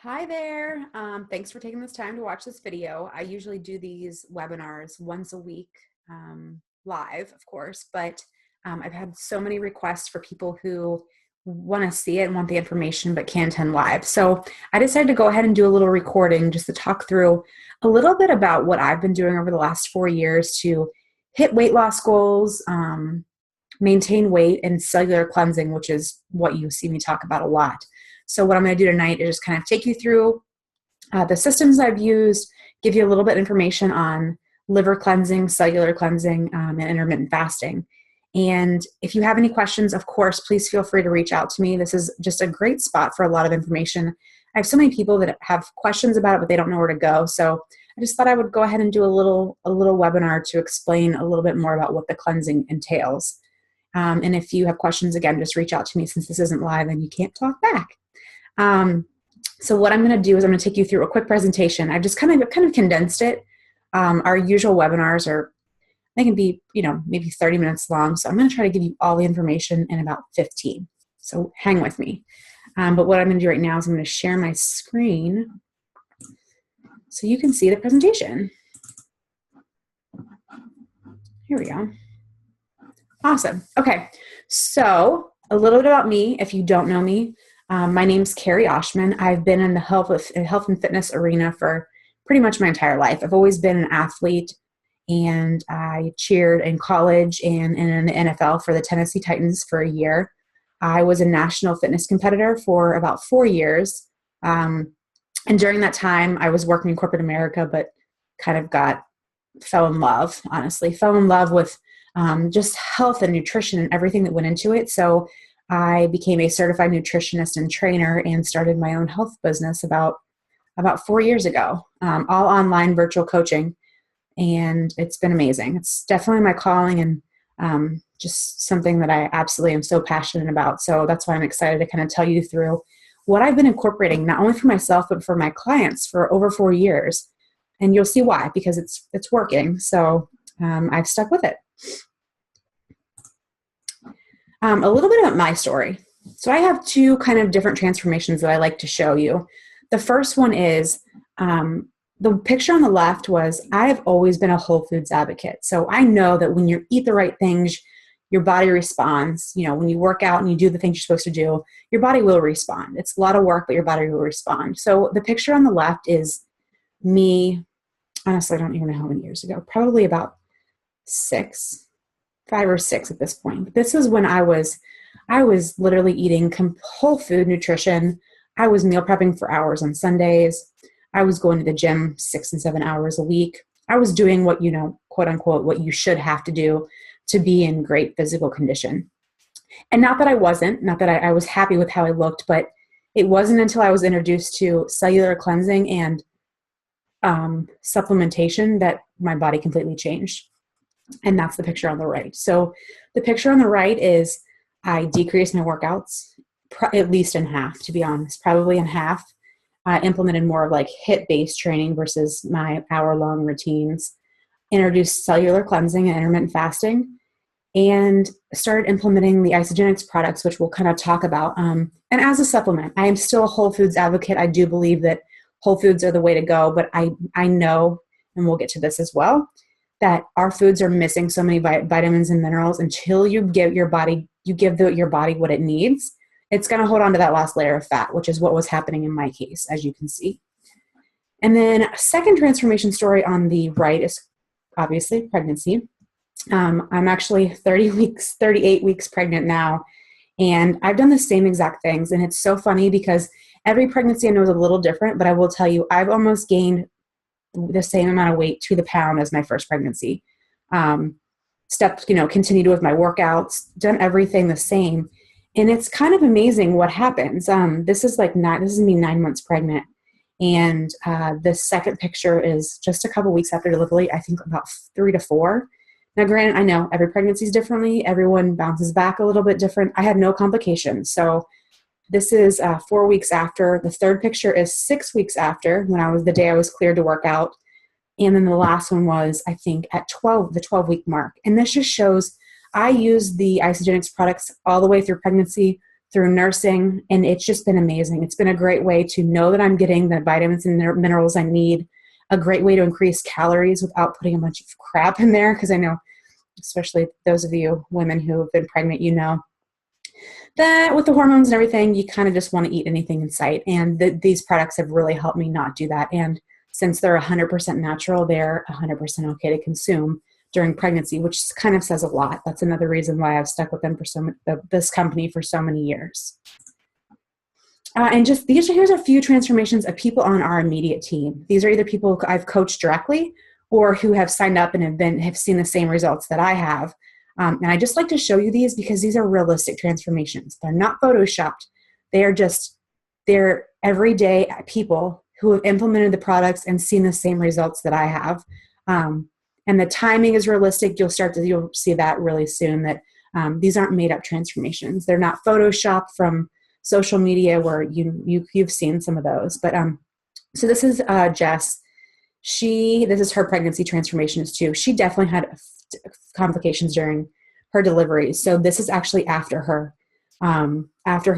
Hi there. Thanks for taking this time to watch this video. I usually do these webinars once a week, live, of course, but I've had so many requests for people who want to see it and want the information but can't attend live. So I decided to go ahead and do a little recording just to talk through a little bit about what I've been doing over the last 4 years to hit weight loss goals, maintain weight, and cellular cleansing, which is what you see me talk about a lot. So what I'm going to do tonight is just kind of take you through the systems I've used, give you a little bit of information on liver cleansing, cellular cleansing, and intermittent fasting. And if you have any questions, of course, please feel free to reach out to me. This is just a great spot for a lot of information. I have so many people that have questions about it, but they don't know where to go. So I just thought I would go ahead and do a little webinar to explain a little bit more about what the cleansing entails. And if you have questions, again, just reach out to me since this isn't live and you can't talk back. So what I'm going to do is I'm going to take you through a quick presentation. I've just kind of condensed it. Our usual webinars they can be, maybe 30 minutes long. So I'm going to try to give you all the information in about 15. So hang with me. But what I'm going to do right now is I'm going to share my screen so you can see the presentation. Here we go. Awesome. Okay. So a little bit about me, if you don't know me. My name's Carrie Oshman. I've been in the health and fitness arena for pretty much my entire life. I've always been an athlete, and I cheered in college and in the NFL for the Tennessee Titans for a year. I was a national fitness competitor for about 4 years. And during that time, I was working in corporate America, but kind of fell in love with just health and nutrition and everything that went into it. So I became a certified nutritionist and trainer and started my own health business about 4 years ago, all online virtual coaching. And it's been amazing. It's definitely my calling and just something that I absolutely am so passionate about. So that's why I'm excited to kind of tell you through what I've been incorporating, not only for myself, but for my clients for over 4 years. And you'll see why, because it's working. So I've stuck with it. A little bit about my story. So I have two kind of different transformations that I like to show you. The first one is the picture on the left was I've always been a whole foods advocate. So I know that when you eat the right things, your body responds. When you work out and you do the things you're supposed to do, your body will respond. It's a lot of work, but your body will respond. So the picture on the left is me, honestly, I don't even know how many years ago, probably about 5 or 6 at this point. This is when I was literally eating whole food nutrition. I was meal prepping for hours on Sundays. I was going to the gym 6 and 7 hours a week. I was doing what, quote unquote, what you should have to do to be in great physical condition. And not that I was happy with how I looked, but it wasn't until I was introduced to cellular cleansing and supplementation that my body completely changed. And that's the picture on the right. So the picture on the right is I decreased my workouts at least in half, to be honest, probably in half. I implemented more of like HIIT-based training versus my hour-long routines, introduced cellular cleansing and intermittent fasting, and started implementing the Isagenix products, which we'll kind of talk about. And as a supplement, I am still a whole foods advocate. I do believe that whole foods are the way to go, but I know, and we'll get to this as well, that our foods are missing so many vitamins and minerals. Until you give your body what it needs, it's going to hold on to that last layer of fat, which is what was happening in my case, as you can see. And then a second transformation story on the right is obviously pregnancy. I'm actually 38 weeks pregnant now, and I've done the same exact things. And it's so funny because every pregnancy I know is a little different, but I will tell you, I've almost gained the same amount of weight to the pound as my first pregnancy. Continued with my workouts, done everything the same. And it's kind of amazing what happens. This is me 9 months pregnant. And the second picture is just a couple weeks after delivery, I think about 3 to 4. Now, granted, I know every pregnancy is differently. Everyone bounces back a little bit different. I had no complications. So this is 4 weeks after. The third picture is 6 weeks after, the day I was cleared to work out. And then the last one was, I think, at the 12-week mark. And this just shows I used the Isagenix products all the way through pregnancy, through nursing, and it's just been amazing. It's been a great way to know that I'm getting the vitamins and minerals I need, a great way to increase calories without putting a bunch of crap in there, because I know, especially those of you women who have been pregnant, you know that with the hormones and everything, you kind of just want to eat anything in sight. And these products have really helped me not do that. And since they're 100% natural, they're 100% okay to consume during pregnancy, which kind of says a lot. That's another reason why I've stuck with them for this company for so many years. And just here's a few transformations of people on our immediate team. These are either people I've coached directly or who have signed up and have seen the same results that I have. And I just like to show you these because these are realistic transformations. They're not photoshopped. They're everyday people who have implemented the products and seen the same results that I have. And the timing is realistic. You'll see that really soon, that these aren't made up transformations. They're not photoshopped from social media where you've seen some of those. But so this is Jess. This is her pregnancy transformations too. She definitely had complications during her delivery. So this is actually after her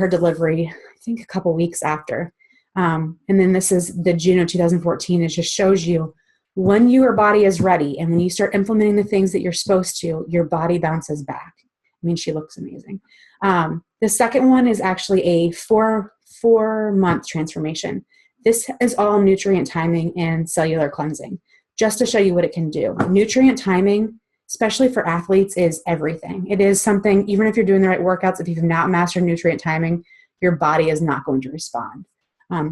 delivery, I think a couple weeks after. And then this is the June of 2014. It just shows you when your body is ready and when you start implementing the things that you're supposed to, your body bounces back. I mean, she looks amazing. The second one is actually a four-month transformation. This is all nutrient timing and cellular cleansing, just to show you what it can do. Nutrient timing, especially for athletes, is everything. It is something, even if you're doing the right workouts, if you've not mastered nutrient timing, your body is not going to respond.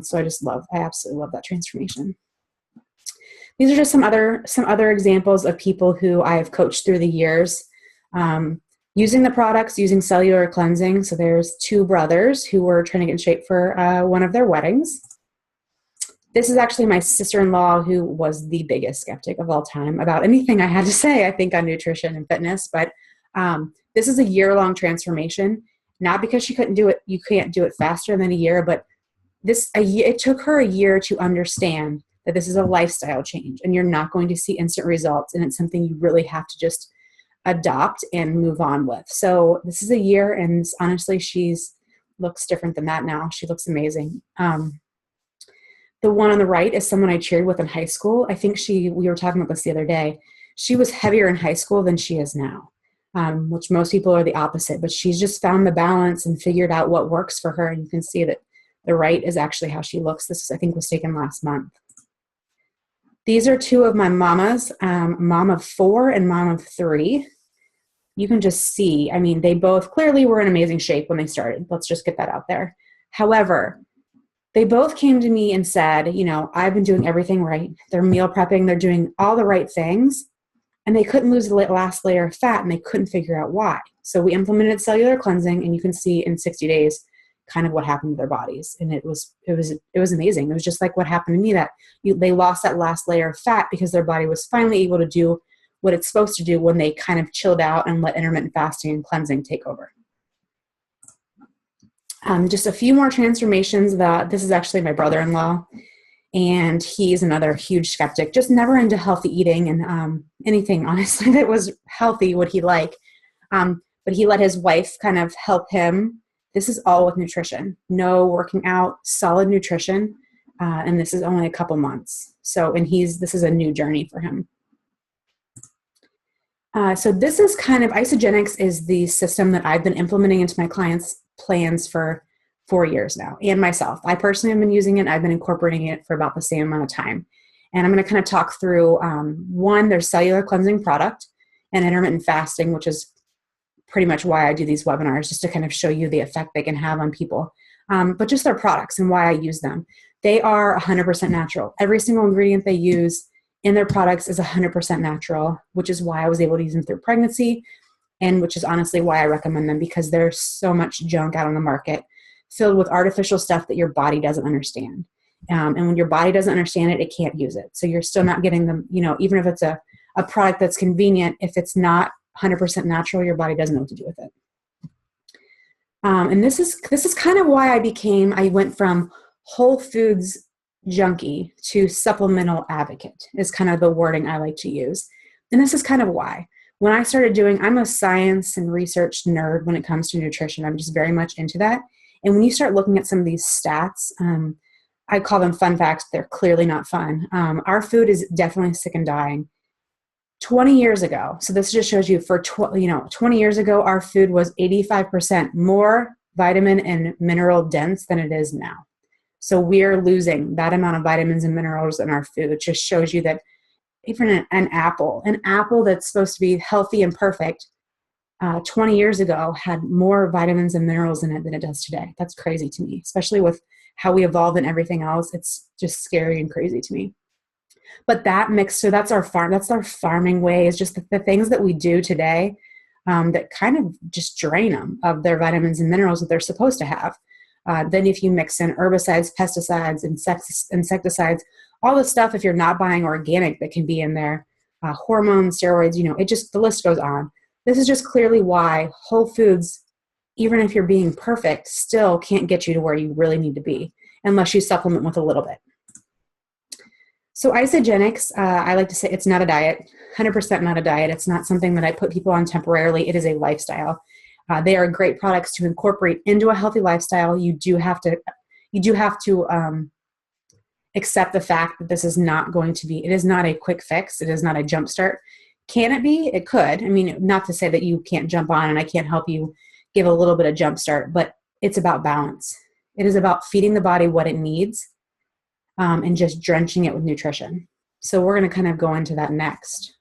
So I absolutely love that transformation. These are just some other examples of people who I have coached through the years, using the products, using cellular cleansing. So there's two brothers who were trying to get in shape for one of their weddings. This is actually my sister-in-law, who was the biggest skeptic of all time about anything I had to say, I think, on nutrition and fitness. But this is a year-long transformation, not because she couldn't do it. You can't do it faster than a year, but it took her a year to understand that this is a lifestyle change and you're not going to see instant results. And it's something you really have to just adopt and move on with. So this is a year, and honestly, looks different than that now. She looks amazing. The one on the right is someone I cheered with in high school. I think we were talking about this the other day. She was heavier in high school than she is now, which most people are the opposite, but she's just found the balance and figured out what works for her. And you can see that the right is actually how she looks. This, I think, was taken last month. These are two of my mamas, mom of 4 and mom of 3. You can just see, I mean, they both clearly were in amazing shape when they started. Let's just get that out there. However, they both came to me and said, I've been doing everything right. They're meal prepping. They're doing all the right things. And they couldn't lose the last layer of fat, and they couldn't figure out why. So we implemented cellular cleansing, and you can see in 60 days kind of what happened to their bodies. And it was amazing. It was just like what happened to me, that they lost that last layer of fat because their body was finally able to do what it's supposed to do when they kind of chilled out and let intermittent fasting and cleansing take over. Just a few more transformations. This is actually my brother-in-law, and he's another huge skeptic, just never into healthy eating and anything, honestly, that was healthy would he like. But he let his wife kind of help him. This is all with nutrition, no working out, solid nutrition, and this is only a couple months. So, and this is a new journey for him. So this is kind of, Isogenics is the system that I've been implementing into my clients' plans for 4 years now, and myself. I personally have been using it. I've been incorporating it for about the same amount of time. And I'm going to kind of talk through, their cellular cleansing product and intermittent fasting, which is pretty much why I do these webinars, just to kind of show you the effect they can have on people. But just their products and why I use them. They are 100% natural. Every single ingredient they use in their products is 100% natural, which is why I was able to use them through pregnancy, and which is honestly why I recommend them, because there's so much junk out on the market filled with artificial stuff that your body doesn't understand. And when your body doesn't understand it, it can't use it. So you're still not getting them, even if it's a product that's convenient, if it's not 100% natural, your body doesn't know what to do with it. And this is kind of why I went from whole foods junkie to supplemental advocate, is kind of the wording I like to use. And this is kind of why. when I started doing, I'm a science and research nerd when it comes to nutrition. I'm just very much into that. And when you start looking at some of these stats, I call them fun facts, but they're clearly not fun. Our food is definitely sick and dying. 20 years ago, so this just shows you 20 years ago, our food was 85% more vitamin and mineral dense than it is now. So we're losing that amount of vitamins and minerals in our food. It just shows you that even an apple that's supposed to be healthy and perfect, 20 years ago had more vitamins and minerals in it than it does today. That's crazy to me, especially with how we evolved and everything else. It's just scary and crazy to me. But that mix, so that's our farming way, is just the things that we do today that kind of just drain them of their vitamins and minerals that they're supposed to have. Then if you mix in herbicides, pesticides, insecticides, all the stuff, if you're not buying organic, that can be in there, hormones, steroids, the list goes on. This is just clearly why whole foods, even if you're being perfect, still can't get you to where you really need to be unless you supplement with a little bit. So isogenics, I like to say it's not a diet, 100% not a diet. It's not something that I put people on temporarily. It is a lifestyle. They are great products to incorporate into a healthy lifestyle. You do have to accept the fact that this is not going to be, it is not a quick fix. It is not a jump start. Can it be? It could. I mean, not to say that you can't jump on and I can't help you give a little bit of jump start, but it's about balance. It is about feeding the body what it needs. And just drenching it with nutrition. So we're going to kind of go into that next.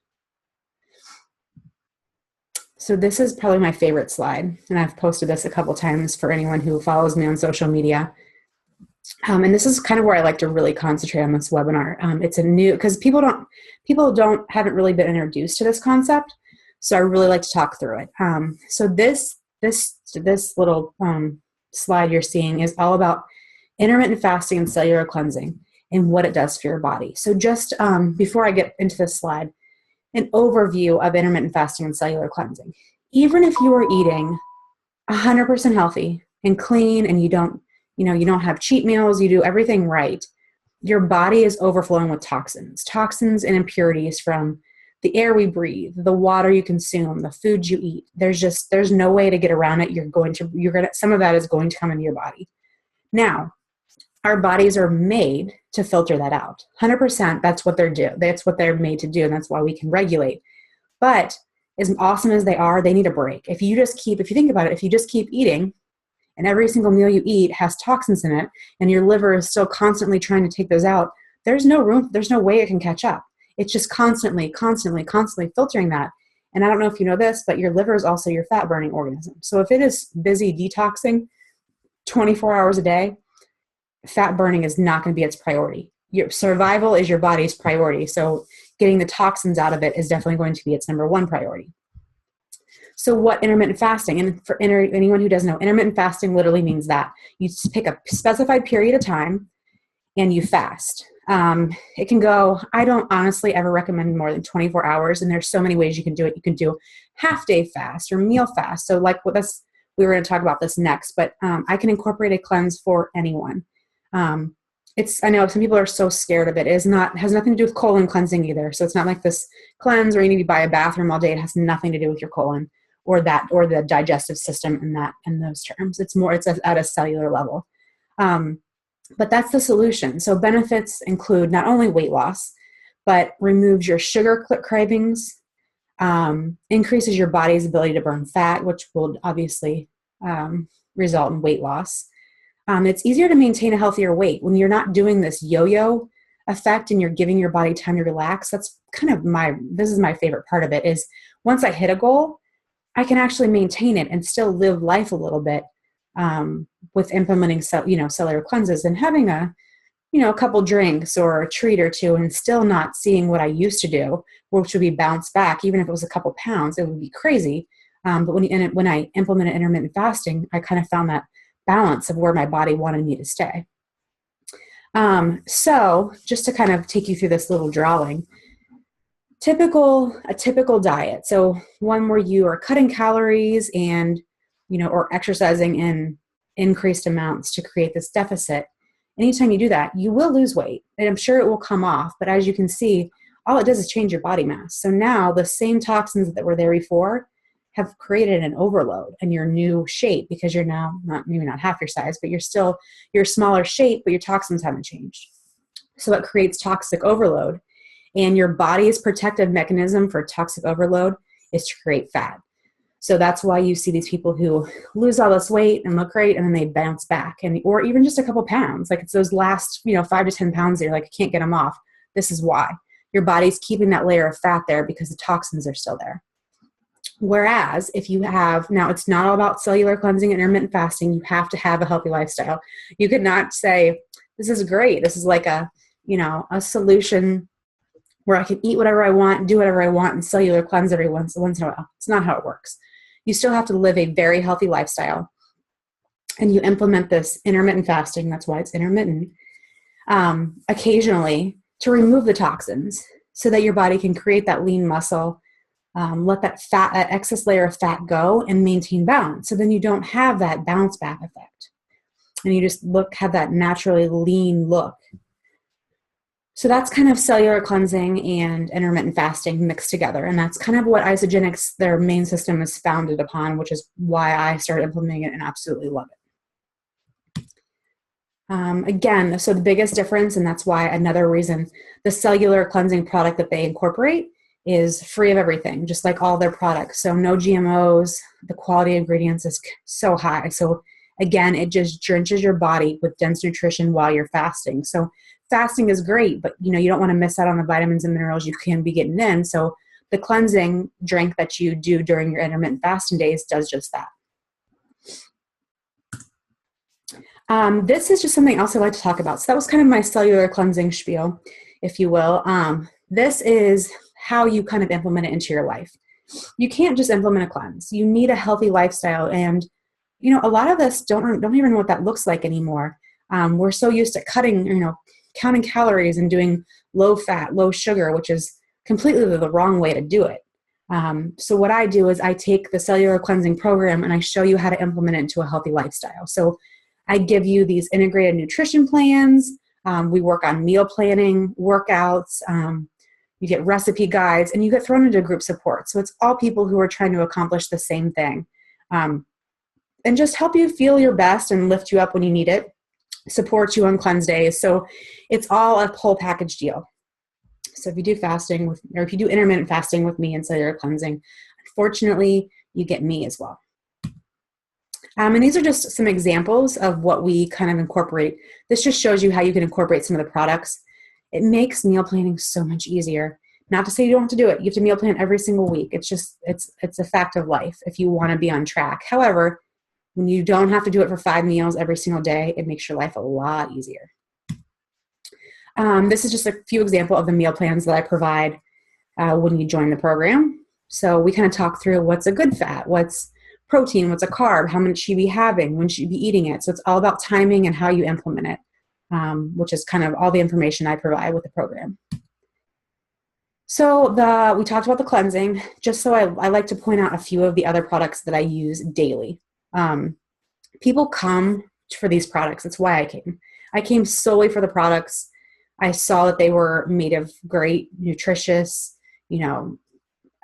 So this is probably my favorite slide, and I've posted this a couple times for anyone who follows me on social media. And this is kind of where I like to really concentrate on this webinar. It's a new, because people haven't really been introduced to this concept. So I really like to talk through it. So this little slide you're seeing is all about intermittent fasting and cellular cleansing and what it does for your body. So just before I get into this slide, an overview of intermittent fasting and cellular cleansing. Even if you are eating 100% healthy and clean and you don't have cheat meals, you do everything right, your body is overflowing with toxins and impurities from the air we breathe, the water you consume, the food you eat. There's no way to get around it. Some of that is going to come into your body. Now, our bodies are made to filter that out. 100%, that's what they're made to do, and that's why we can regulate. But as awesome as they are, they need a break. If you think about it, if you just keep eating, and every single meal you eat has toxins in it, and your liver is still constantly trying to take those out, there's no way it can catch up. It's just constantly filtering that. And I don't know if you know this, but your liver is also your fat burning organism. So if it is busy detoxing 24 hours a day, fat burning is not going to be its priority. Your survival is your body's priority. So getting the toxins out of it is definitely going to be its number one priority. So what intermittent fasting, and for anyone who doesn't know, intermittent fasting literally means that you pick a specified period of time and you fast. It can go, I don't honestly ever recommend more than 24 hours. And there's so many ways you can do it. You can do half day fast or meal fast. So we were going to talk about this next, but I can incorporate a cleanse for anyone. I know some people are so scared of it. Has nothing to do with colon cleansing either. So it's not like this cleanse where you need to buy a bathroom all day. It has nothing to do with your colon or the digestive system in those terms. It's at a cellular level. But that's the solution. So benefits include not only weight loss, but removes your sugar cravings, increases your body's ability to burn fat, which will obviously result in weight loss. It's easier to maintain a healthier weight when you're not doing this yo-yo effect and you're giving your body time to relax. That's kind of this is my favorite part of it, is once I hit a goal, I can actually maintain it and still live life a little bit with implementing cellular cleanses and having a couple drinks or a treat or two and still not seeing what I used to do, which would be bounce back. Even if it was a couple pounds, it would be crazy. But when I implemented intermittent fasting, I kind of found that balance of where my body wanted me to stay. So just to kind of take you through this little drawing, a typical diet. So one where you are cutting calories and, or exercising in increased amounts to create this deficit. Anytime you do that, you will lose weight, and I'm sure it will come off. But as you can see, all it does is change your body mass. So now the same toxins that were there before have created an overload in your new shape, because you're now maybe not half your size, but you're smaller shape, but your toxins haven't changed. So it creates toxic overload, and your body's protective mechanism for toxic overload is to create fat. So that's why you see these people who lose all this weight and look great, and then they bounce back, or even just a couple pounds. Like it's those last, 5 to 10 pounds that you're like, I can't get them off. This is why. Your body's keeping that layer of fat there because the toxins are still there. Whereas if you have, now it's not all about cellular cleansing and intermittent fasting. You have to have a healthy lifestyle. You could not say, this is great. This is like a solution where I can eat whatever I want, do whatever I want, and cellular cleanse every once in a while. It's not how it works. You still have to live a very healthy lifestyle, and you implement this intermittent fasting. That's why it's intermittent, occasionally, to remove the toxins so that your body can create that lean muscle, let that excess layer of fat go, and maintain balance. So then you don't have that bounce back effect, and you just have that naturally lean look. So that's kind of cellular cleansing and intermittent fasting mixed together. And that's kind of what Isogenics, their main system, is founded upon, which is why I started implementing it and absolutely love it. Again, so the biggest difference, and that's why another reason, the cellular cleansing product that they incorporate is free of everything, just like all their products. So no GMOs, the quality of ingredients is so high. So again, it just drenches your body with dense nutrition while you're fasting. So fasting is great, but you don't want to miss out on the vitamins and minerals you can be getting in. So the cleansing drink that you do during your intermittent fasting days does just that. This is just something else I'd like to talk about. So that was kind of my cellular cleansing spiel, if you will. This is how you kind of implement it into your life. You can't just implement a cleanse. You need a healthy lifestyle. And, a lot of us don't even know what that looks like anymore. We're so used to counting calories and doing low fat, low sugar, which is completely the wrong way to do it. So what I do is I take the cellular cleansing program and I show you how to implement it into a healthy lifestyle. So I give you these integrated nutrition plans. We work on meal planning, workouts. You get recipe guides, and you get thrown into group support. So it's all people who are trying to accomplish the same thing, and just help you feel your best and lift you up when you need it, support you on cleanse days. So it's all a whole package deal. So if you do fasting or if you do intermittent fasting with me and cellular cleansing, unfortunately, you get me as well. And these are just some examples of what we kind of incorporate. This just shows you how you can incorporate some of the products. It makes meal planning so much easier. Not to say you don't have to do it. You have to meal plan every single week. It's a fact of life if you want to be on track. However, when you don't have to do it for 5 meals every single day, it makes your life a lot easier. This is just a few examples of the meal plans that I provide when you join the program. So we kind of talk through what's a good fat, what's protein, what's a carb, how much you be having, when should you be eating it. So it's all about timing and how you implement it, which is kind of all the information I provide with the program. So we talked about the cleansing, just so I like to point out a few of the other products that I use daily. People come for these products. That's why I came. I came solely for the products. I saw that they were made of great, nutritious,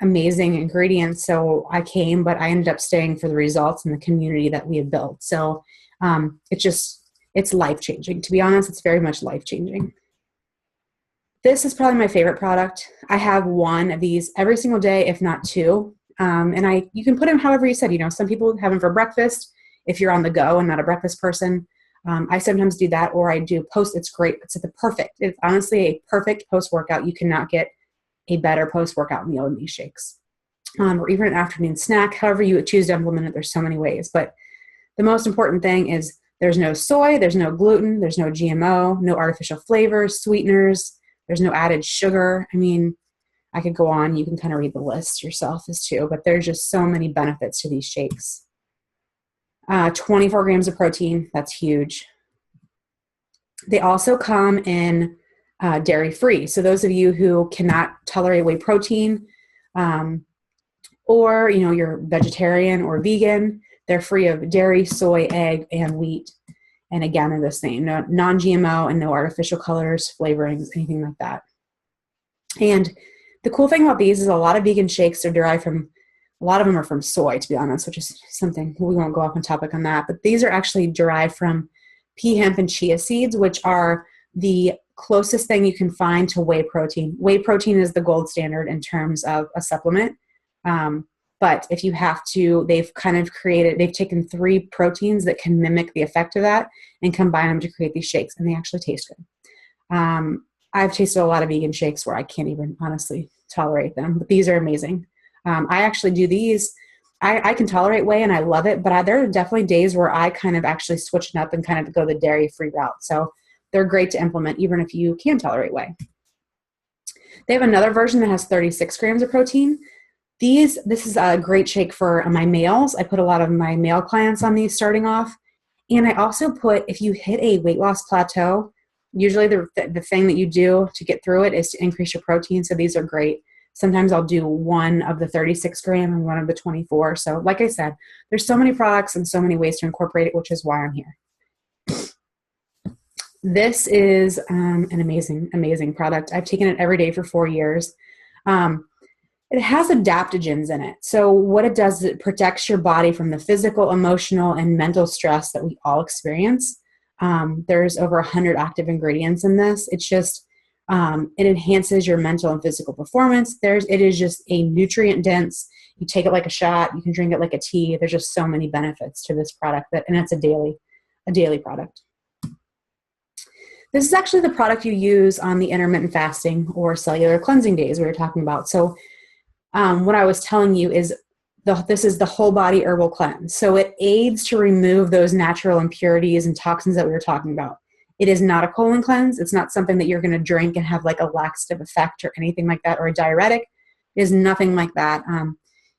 amazing ingredients. So I came, but I ended up staying for the results and the community that we had built. So it's life-changing. To be honest, it's very much life-changing. This is probably my favorite product. I have one of these every single day, if not 2. And you can put them however you said. Some people have them for breakfast if you're on the go and not a breakfast person. I sometimes do that, or I do post. It's great. It's honestly a perfect post-workout. You cannot get a better post-workout meal in these shakes, or even an afternoon snack. However you choose to implement it, there's so many ways. But the most important thing is there's no soy, there's no gluten, there's no GMO, no artificial flavors, sweeteners. There's no added sugar. I mean, I could go on. You can kind of read the list yourself as too, but there's just so many benefits to these shakes. 24 grams of protein. That's huge. They also come in dairy-free. So those of you who cannot tolerate whey protein, or you're vegetarian or vegan, they're free of dairy, soy, egg, and wheat. And again, they're the same, no non-GMO and no artificial colors, flavorings, anything like that. And the cool thing about these is a lot of vegan shakes are derived from, a lot of them are from soy, to be honest, which is something, we won't go off on topic on that, but these are actually derived from pea hemp and chia seeds, which are the closest thing you can find to whey protein. Whey protein is the gold standard in terms of a supplement. But if you have to, they've kind of created, they've taken 3 proteins that can mimic the effect of that and combine them to create these shakes, and they actually taste good. I've tasted a lot of vegan shakes where I can't even honestly tolerate them, but these are amazing. I actually do these. I can tolerate whey and I love it, but there are definitely days where I kind of actually switch it up and kind of go the dairy-free route. So they're great to implement even if you can tolerate whey. They have another version that has 36 grams of protein. This is a great shake for my males. I put a lot of my male clients on these starting off. And I also put, if you hit a weight loss plateau, usually the thing that you do to get through it is to increase your protein. So these are great. Sometimes I'll do one of the 36 gram and one of the 24. So like I said, there's so many products and so many ways to incorporate it, which is why I'm here. This is an amazing, amazing product. I've taken it every day for 4 years. It has adaptogens in it. So what it does is it protects your body from the physical, emotional, and mental stress that we all experience. There's over 100 active ingredients in this. It's just, it enhances your mental and physical performance. It is just a nutrient dense. You take it like a shot. You can drink it like a tea. There's just so many benefits to this product and it's a daily product. This is actually the product you use on the intermittent fasting or cellular cleansing days we were talking about. So what I was telling you is this is the whole body herbal cleanse. So it aids to remove those natural impurities and toxins that we were talking about. It is not a colon cleanse. It's not something that you're going to drink and have like a laxative effect or anything like that, or a diuretic. It is nothing like that.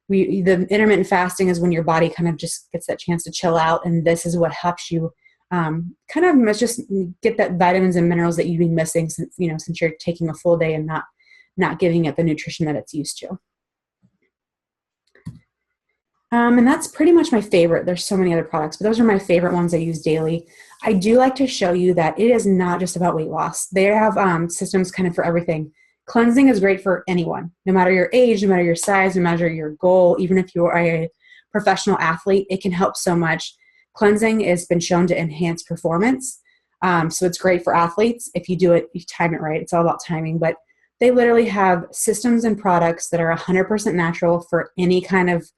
The intermittent fasting is when your body kind of just gets that chance to chill out, and this is what helps you kind of just get that vitamins and minerals that you've been missing since you're taking a full day and not giving it the nutrition that it's used to. And that's pretty much my favorite. There's so many other products, but those are my favorite ones I use daily. I do like to show you that it is not just about weight loss. They have systems kind of for everything. Cleansing is great for anyone, no matter your age, no matter your size, no matter your goal. Even if you are a professional athlete, it can help so much. Cleansing has been shown to enhance performance. So it's great for athletes if you do it, you time it right. It's all about timing, but they literally have systems and products that are 100% natural for any kind of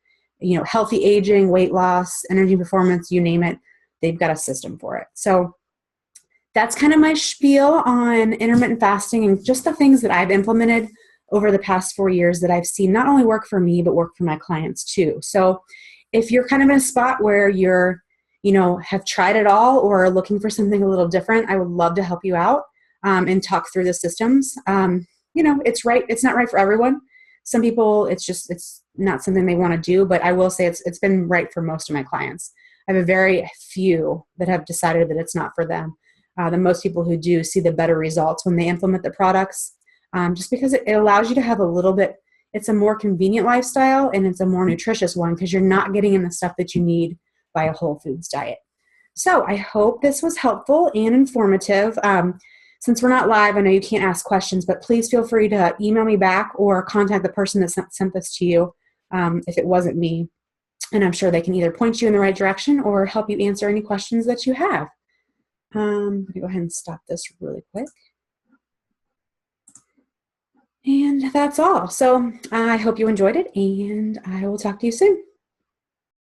healthy aging, weight loss, energy performance, you name it, they've got a system for it. So that's kind of my spiel on intermittent fasting and just the things that I've implemented over the past 4 years that I've seen not only work for me, but work for my clients too. So if you're kind of in a spot where you're, have tried it all or are looking for something a little different, I would love to help you out and talk through the systems. It's not right for everyone. Some people, it's not something they want to do, but I will say it's been right for most of my clients. I have a very few that have decided that it's not for them. The most people who do see the better results when they implement the products, just because it allows you to have a little bit, it's a more convenient lifestyle and it's a more nutritious one because you're not getting in the stuff that you need by a whole foods diet. So I hope this was helpful and informative. Since we're not live, I know you can't ask questions, but please feel free to email me back or contact the person that sent this to you if it wasn't me. And I'm sure they can either point you in the right direction or help you answer any questions that you have. Let me go ahead and stop this really quick. And that's all. So I hope you enjoyed it, and I will talk to you soon.